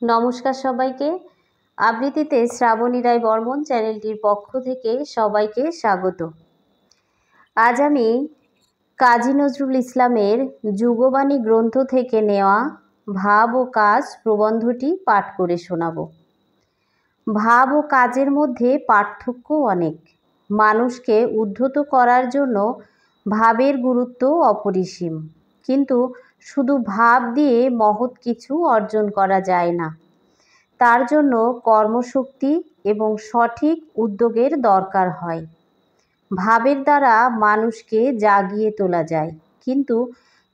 নমস্কার সবাইকে। আবৃত্তিতে শ্রাবণী রায় বর্মন চ্যানেলটির পক্ষ থেকে সবাইকে স্বাগত। আজ আমি কাজী নজরুল ইসলামের যুগবাণী গ্রন্থ থেকে নেওয়া ভাব ও কাজ প্রবন্ধটি পাঠ করে শোনাব। ভাব ও কাজের মধ্যে পার্থক্য অনেক। মানুষকে উদ্ধত করার জন্য ভাবের গুরুত্ব অপরিসীম, কিন্তু শুধু ভাব দিয়ে মহৎ কিছু অর্জন করা যায় না। তার জন্য কর্মশক্তি এবং সঠিক উদ্যোগের দরকার হয়। ভাবের দ্বারা মানুষকে জাগিয়ে তোলা যায়, কিন্তু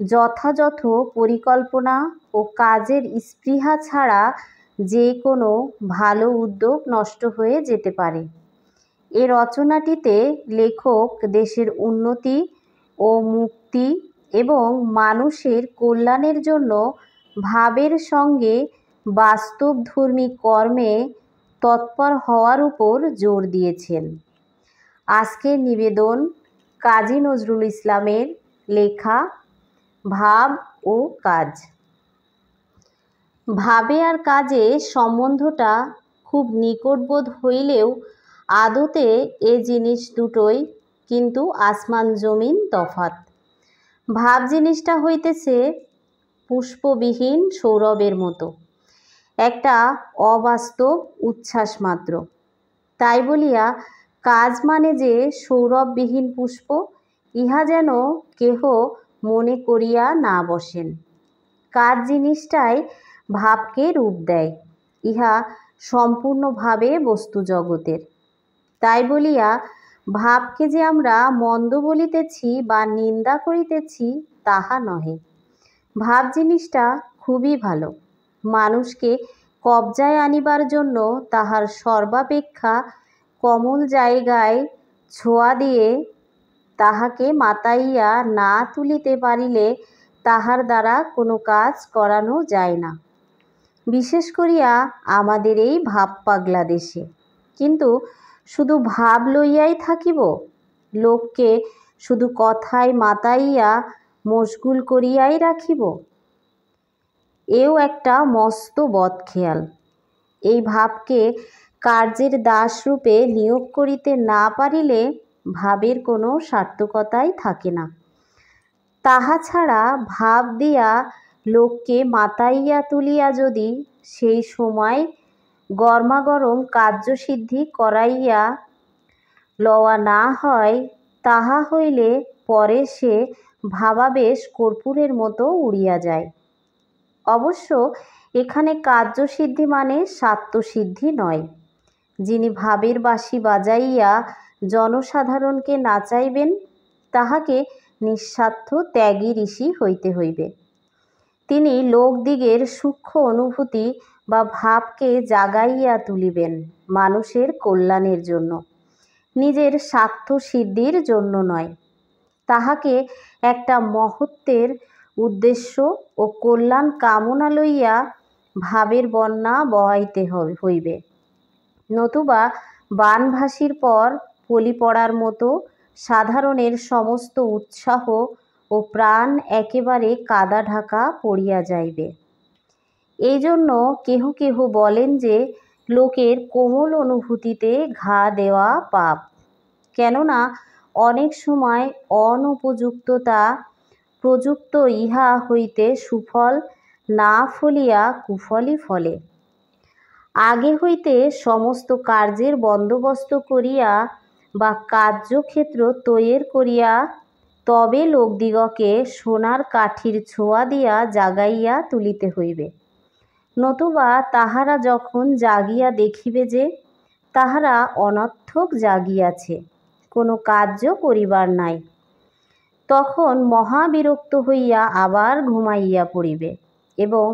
যথাযথ পরিকল্পনা ও কাজের স্পৃহা ছাড়া যে কোনো ভালো উদ্যোগ নষ্ট হয়ে যেতে পারে। এ রচনাটিতে লেখক দেশের উন্নতি ও মুক্তি এবং মানুষের কল্যাণের জন্য ভাবের সঙ্গে বাস্তবধর্মী কর্মে তৎপর হওয়ার উপর জোর দিয়েছেন। আজকের নিবেদন কাজী নজরুল ইসলামের লেখা ভাব ও কাজ। ভাবে আর কাজে সম্বন্ধটা খুব নিকটবোধ হইলেও আদতে এ জিনিস দুটোই কিন্তু আসমান জমিন তফাত। ভাব জিনিসটা হইতেছে পুষ্পবিহীন সৌরভের মতো, একটা অবাস্তব উচ্ছ্বাস মাত্র। তাই বলিয়া কাজ মানে যে সৌরভবিহীন পুষ্প, ইহা যেন কেহ মনে করিয়া না বসেন। কাজ জিনিসটাই ভাবকে রূপ দেয়, ইহা সম্পূর্ণভাবে বস্তু জগতের। তাই বলিয়া ভাবকে যে আমরা মন্দ বলিতেছি বা নিন্দা করিতেছি তাহা নহে। ভাব জিনিসটা খুবই ভালো। মানুষকে কবজায় আনিবার জন্য তাহার সর্বাপেক্ষা কোমল জায়গায় ছোঁয়া দিয়ে তাহাকে মাতাইয়া না তুলিতে পারিলে তাহার দ্বারা কোনো কাজ করানো যায় না, বিশেষ করিয়া আমাদের এই ভাব পাগলা দেশে। কিন্তু শুধু ভাব লইয়াই থাকিব, লোককে শুধু কথায় মাতাইয়া মশগুল করিয়াই রাখিব, এও একটা মস্ত বদখেয়াল। এই ভাবকে কার্যের দাসরূপে নিয়োগ করিতে না পারিলে ভাবের কোনো সার্থকতাই থাকে না। তাহা ছাড়া ভাব দিয়া লোককে মাতাইয়া তুলিয়া যদি সেই সময় গরমাগরম কার্যসিদ্ধি করাইয়া লওয়া না হয়, তাহা হইলে পরে সে ভাবাবেশ কর্পূরের মতো উড়িয়া যায়। অবশ্য এখানে কার্যসিদ্ধি মানে স্বার্থসিদ্ধি নয়। যিনি ভাবের বাঁশি বাজাইয়া জনসাধারণকে নাচাইবেন, তাহাকে নিঃস্বার্থ ত্যাগী ঋষি হইতে হইবে। তিনি লোকদিগের সূক্ষ্ম অনুভূতি বা ভাবকে জাগাইয়া তুলিবেন মানুষের কল্যাণের জন্য, নিজের স্বার্থ সিদ্ধির জন্য নয়। তাহাকে একটা মহত্বের উদ্দেশ্য ও কল্যাণ কামনা লইয়া ভাবের বন্যা বহাইতে হইবে। নতুবা বানভাসির পর পলি পড়ার মতো সাধারণের সমস্ত উৎসাহ ও প্রাণ একেবারে কাদা ঢাকা পড়িয়া যাইবে। এই জন্য কেহ কেহ বলেন যে লোকের কোমল অনুভূতিতে ঘা দেওয়া পাপ, কেননা অনেক সময় অনুপযুক্ততা প্রযুক্ত ইহা হইতে সুফল না ফলিয়া কুফলই ফলে। আগে হইতে সমস্ত কার্যের বন্দোবস্ত করিয়া বা কার্যক্ষেত্র তৈয়ার করিয়া তবে লোকদিগকে সোনার কাঠির ছোঁয়া দিয়া জাগাইয়া তুলিতে হইবে। নতুবা তাহারা যখন জাগিয়া দেখিবে যে তাহারা অনর্থক জাগিয়াছে, কোনো কার্য করিবার নাই, তখন মহাবিরক্ত হইয়া আবার ঘুমাইয়া পড়িবে এবং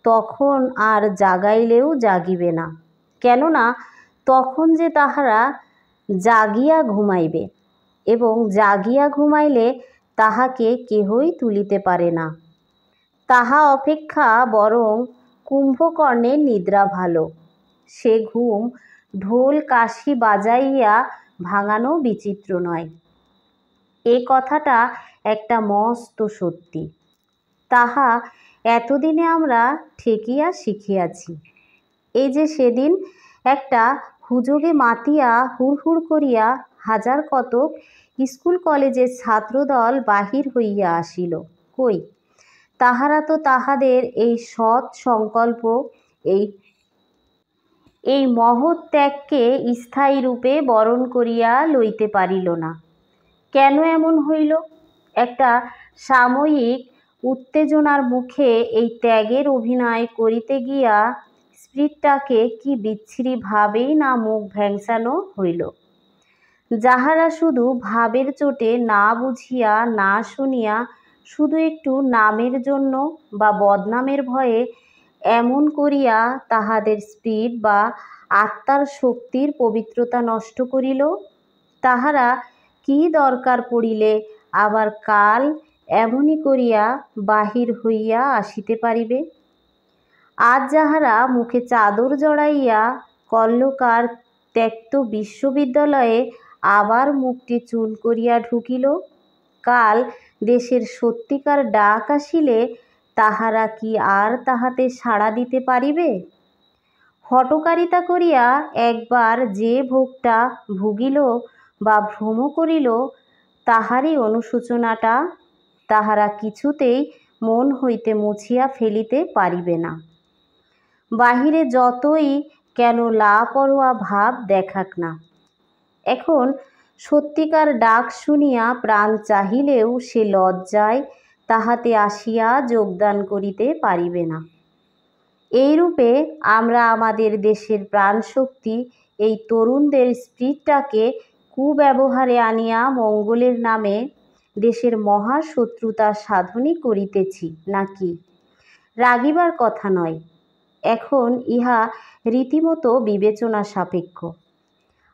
তখন আর জাগাইলেও জাগিবে না। কেননা তখন যে তাহারা জাগিয়া ঘুমাইবে, এবং জাগিয়া ঘুমাইলে তাহাকে কেহই তুলিতে পারে না। তাহা অপেক্ষা বরং কুম্ভকর্ণের নিদ্রা ভালো। সে ঘুম ঢোল কাশি বাজাইয়া ভাঙানো বিচিত্র নয়। এ কথাটা একটা মস্ত সত্যি। তাহা এতদিনে আমরা ঠেকিয়া শিখিয়াছি। এই যে সেদিন একটা হুজুগে মাতিয়া হুড় করিয়া হাজার কতক স্কুল কলেজের ছাত্রদল বাহির হইয়া আসিল, কই তাহারা তো তাহাদের এই সৎ সংকল্প, এই মহৎ ত্যাগকে স্থায়ী রূপে বরণ করিয়া লইতে পারিল না। কেন এমন হইল? একটা সাময়িক উত্তেজনার মুখে এই ত্যাগের অভিনয় করিতে গিয়া স্পিরিটটাকে কি বিচ্ছিরিভাবেই না মুখ ভ্যাংসানো হইল। যাহারা শুধু ভাবের চোটে না বুঝিয়া না শুনিয়া শুধু একটু নামের জন্য বা বদনামের ভয়ে এমন করিয়া তাহাদের স্পিরিট বা আত্মার শক্তির পবিত্রতা নষ্ট করিল, তাহারা কি দরকার পড়িলে আবার কাল এমনি করিয়া বাহির হইয়া আসিতে পারিবে? আজ যাহারা মুখে চাদর জড়াইয়া কল্লকার ত্যক্ত বিশ্ববিদ্যালয়ে আবার মুখটি চুল করিয়া ঢুকিল, কাল দেশের সত্যিকার ডাক আসিলে তাহারা কি আর তাহাতে সাড়া দিতে পারিবে? হঠকারিতা করিয়া একবার যে ভোগটা ভুগিল বা ভ্রম করিল, তাহারই অনুশোচনাটা তাহারা কিছুতেই মন হইতে মুছিয়া ফেলিতে পারিবে না। বাহিরে যতই কেন লাপরোয়া ভাব দেখাক না, এখন সত্যিকার ডাক শুনিয়া প্রাণ চাহিলেও সে লজ্জায় তাহাতে আসিয়া যোগদান করিতে পারিবে না। এইরূপে আমরা আমাদের দেশের প্রাণশক্তি, এই তরুণদের স্পিরিটটাকে কুব্যবহারে আনিয়া মঙ্গলের নামে দেশের মহা শত্রুতা সাধনই করিতেছি নাকি? রাগিবার কথা নয়, এখন ইহা রীতিমতো বিবেচনা সাপেক্ষ।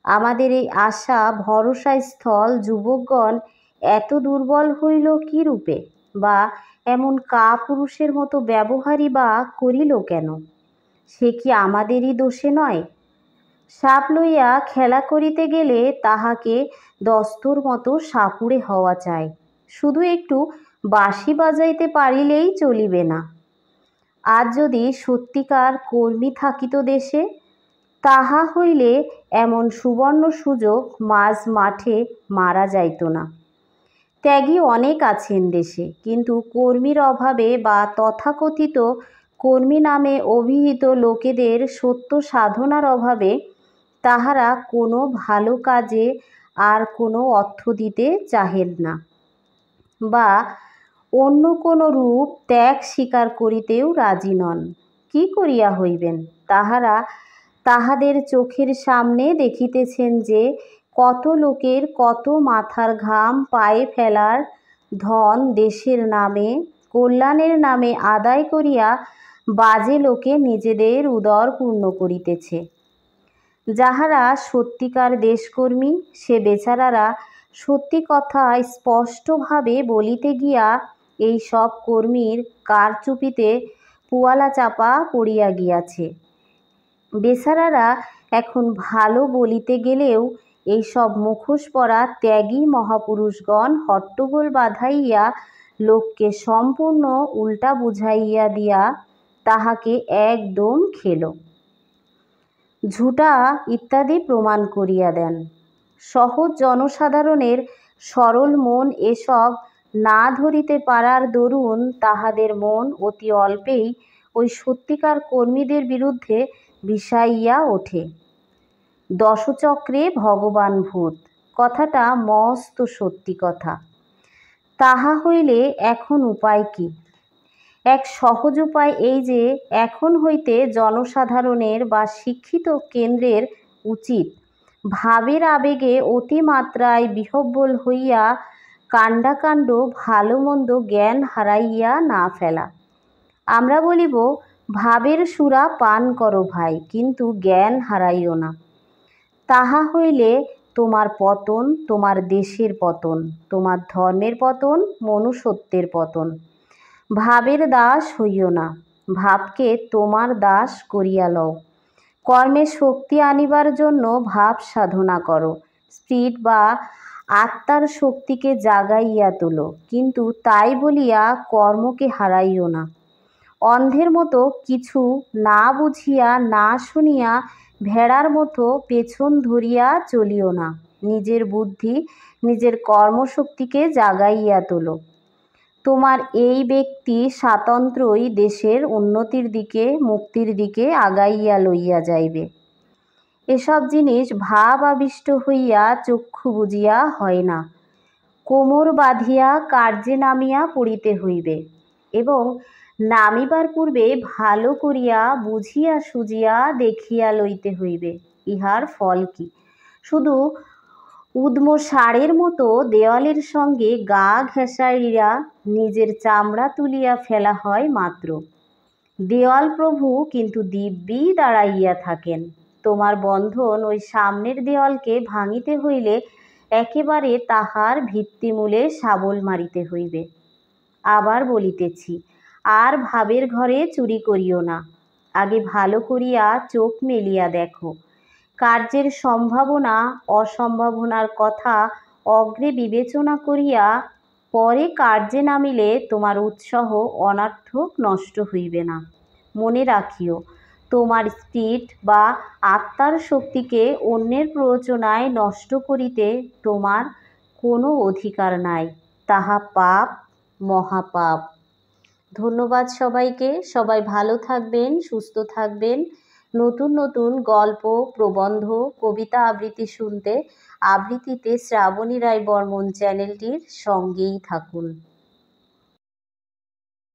আমাদের এই আশা ভরসা স্থল যুবকগণ এত দুর্বল হইল কি রূপে, বা এমন কাপুরুষের মতো ব্যবহারই বা করিল কেন? সে কি আমাদেরই দোষে নয়? সাপ লইয়া খেলা করিতে গেলে তাহাকে দস্তর মতো সাপুড়ে হওয়া চাই, শুধু একটু বাঁশি বাজাইতে পারিলেই চলিবে না। আজ যদি সত্যিকার কর্মী থাকিত দেশে, তাহা হইলে এমন সুবর্ণ সুযোগ মাঝ মাঠে মারা যাইত না। ত্যাগী অনেক আছেন দেশে, কিন্তু কর্মীর অভাবে বা তথাকথিত কর্মী নামে অভিহিত লোকেদের সত্য সাধনার অভাবে তাহারা কোনো ভালো কাজে আর কোনো অর্থ দিতে চাহেন না, বা অন্য কোনো রূপ ত্যাগ স্বীকার করিতেও রাজি নন। কি করিয়া হইবেন? তাহারা তাহাদের চোখের সামনে দেখিতেছেন যে কত লোকের কত মাথার ঘাম পায়ে ফেলার ধন দেশের নামে, কল্যাণের নামে আদায় করিয়া বাজে লোকে নিজেদের উদর পূর্ণ করিতেছে। যাহারা সত্যিকার দেশকর্মী, সে বেচারারা সত্যি কথা স্পষ্টভাবে বলিতে গিয়া এই সব কর্মীর কারচুপিতে পুয়ালা চাপা পড়িয়া গিয়াছে। বেচারারা এখন ভালো বলিতে গেলেও এই সব মুখোশ পরা ত্যাগী মহাপুরুষগণ হট্টগোল বাধাইয়া লোককে সম্পূর্ণ উল্টা বুঝাইয়া দিয়া তাহাকে একদম খেল, ঝুটা ইত্যাদি প্রমাণ করিয়া দেন। সহজ জনসাধারণের সরল মন এসব না ধরিতে পারার দরুন তাহাদের মন অতি অল্পেই ওই সত্যিকার কর্মীদের বিরুদ্ধে বিষাইয়া ওঠে। দশচক্রে ভগবান ভূত, কথাটা মস্ত সত্যি কথা। তাহা হইলে এখন উপায় কি? এক সহজ উপায় এই যে, এখন হইতে জনসাধারণের বা শিক্ষিত কেন্দ্রের উচিত ভাবের আবেগে অতিমাত্রায় বিহ্বল হইয়া কাণ্ডাকাণ্ড ভালো মন্দ জ্ঞান হারাইয়া না ফেলা। আমরা বলিব, ভাবের সুরা পান করো ভাই, কিন্তু জ্ঞান হারাইও না। তাহা হইলে তোমার পতন, তোমার দেশের পতন, তোমার ধর্মের পতন, মনুষ্যত্বের পতন। ভাবের দাস হইও না, ভাবকে তোমার দাস করিয়া লও। কর্মে শক্তি আনিবার জন্য ভাব সাধনা করো, স্পিরিট বা আত্মার শক্তিকে জাগাইয়া তোলো, কিন্তু তাই বলিয়া কর্মকে হারাইও না। অন্ধের মতো কিছু না বুঝিয়া না শুনিয়া ভেড়ার মতো পেছন ধরিয়া চলিও না। নিজের বুদ্ধি নিজের কর্মশক্তিকে জাগাইয়া তোলো। তোমার এই ব্যক্তি স্বাতন্ত্র্যই দেশের উন্নতির দিকে মুক্তির দিকে আগাইয়া লইয়া যাইবে। এসব জিনিস ভাব আবিষ্ট হইয়া চক্ষু বুজিয়া হয় না, কোমর বাঁধিয়া কার্যে নামিয়া পড়িতে হইবে এবং নামিবার পূর্বে ভালো করিয়া বুঝিয়া সুজিয়া দেখিয়া লইতে হইবে ইহার ফল কি। শুধু উদ্ম ষাঁড়ের মতো দেওয়ালের সঙ্গে গা ঘেঁষাইয়া নিজের চামড়া তুলিয়া ফেলা হয় মাত্র। দেওয়াল প্রভু কিন্তু দিব্যি দাঁড়াইয়া থাকেন। তোমার বন্ধন ওই সামনের দেওয়ালকে ভাঙিতে হইলে একেবারে তাহার ভিত্তিমূলে শাবল মারিতে হইবে। আবার বলিতেছি, আর ভাবের ঘরে চুরি করিও না। আগে ভালো করিয়া চোখ মেলিয়া দেখো। কার্যের সম্ভাবনা অসম্ভাবনার কথা অগ্রে বিবেচনা করিয়া পরে কার্যে নামিলে তোমার উৎসাহ অনর্থক নষ্ট হইবে না। মনে রাখিও, তোমার স্পিরিট বা আত্মার শক্তিকে অন্যের প্ররোচনায় নষ্ট করিতে তোমার কোনো অধিকার নাই। তাহা পাপ, মহাপাপ। ধন্যবাদ সবাইকে। সবাই ভালো থাকবেন, সুস্থ থাকবেন। নতুন নতুন গল্প, প্রবন্ধ, কবিতা আবৃত্তি শুনতে আবৃত্তিতে শ্রাবণী রায় বর্মন চ্যানেলটির সঙ্গেই থাকুন।